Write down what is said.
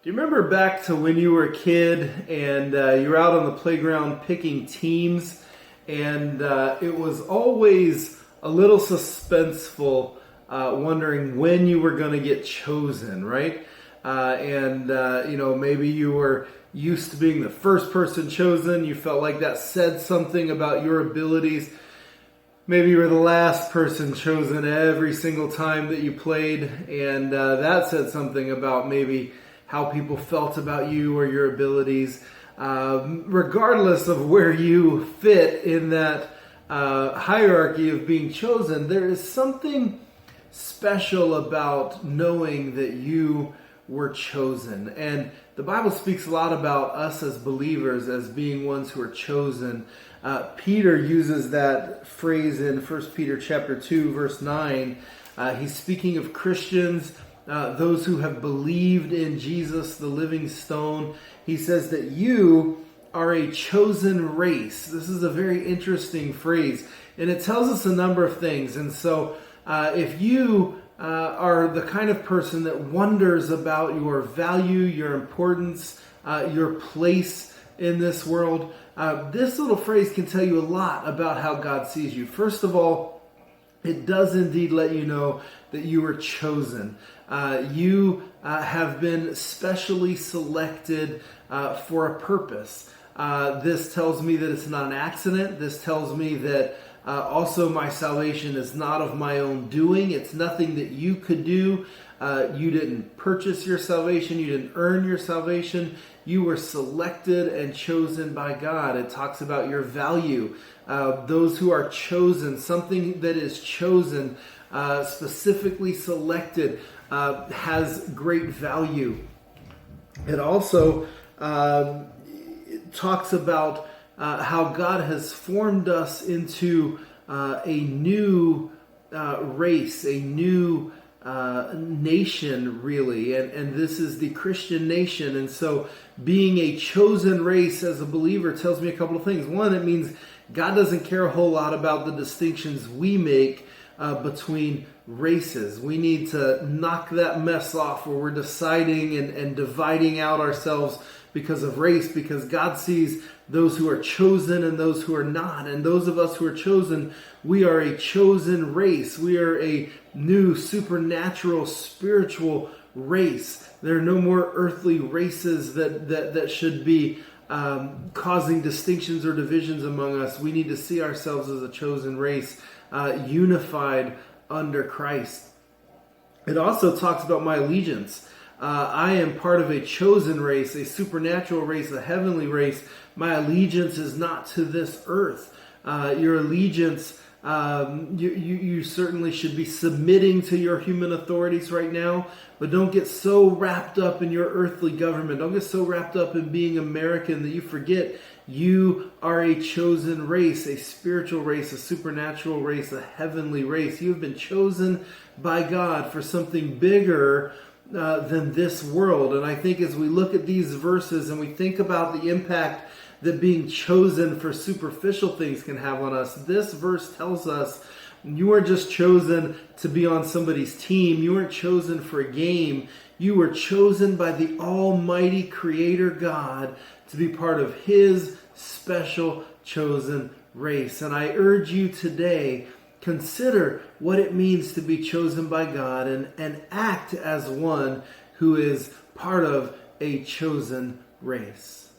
Do you remember back to when you were a kid and you were out on the playground picking teams, and it was always a little suspenseful, wondering when you were going to get chosen, right? Maybe you were used to being the first person chosen. You felt like that said something about your abilities. Maybe you were the last person chosen every single time that you played, and that said something about maybe how people felt about you or your abilities. Regardless of where you fit in that hierarchy of being chosen, there is something special about knowing that you were chosen. And the Bible speaks a lot about us as believers as being ones who are chosen. Peter uses that phrase in 1 Peter chapter 2, verse 9. He's speaking of Christians, those who have believed in Jesus, the living stone. He says that you are a chosen race. This is a very interesting phrase, and it tells us a number of things. And so if you are the kind of person that wonders about your value, your importance, your place in this world, this little phrase can tell you a lot about how God sees you. First of all, it does indeed let you know that you were chosen. You have been specially selected for a purpose. This tells me that it's not an accident. This tells me that also my salvation is not of my own doing. It's nothing that you could do. You didn't purchase your salvation. You didn't earn your salvation. You were selected and chosen by God. It talks about your value. Those who are chosen, something that is chosen, specifically selected, has great value. It also talks about how God has formed us into a new race, a new nation, really, and this is the Christian nation. And so being a chosen race as a believer tells me a couple of things. One, it means God doesn't care a whole lot about the distinctions we make between races. We need to knock that mess off where we're deciding and dividing out ourselves because of race, because God sees those who are chosen and those who are not. And those of us who are chosen, we are a chosen race. We are a new supernatural spiritual race. There are no more earthly races that should be causing distinctions or divisions among us. We need to see ourselves as a chosen race, unified under Christ. It also talks about my allegiance. I am part of a chosen race, a supernatural race, a heavenly race. My allegiance is not to this earth. Your allegiance, you certainly should be submitting to your human authorities right now, but don't get so wrapped up in your earthly government. Don't get so wrapped up in being American that you forget you are a chosen race, a spiritual race, a supernatural race, a heavenly race. You have been chosen by God for something bigger than this world. And I think as we look at these verses and we think about the impact that being chosen for superficial things can have on us, this verse tells us you weren't just chosen to be on somebody's team. You weren't chosen for a game. You were chosen by the Almighty Creator God to be part of His special chosen race. And I urge you today, consider what it means to be chosen by God and act as one who is part of a chosen race.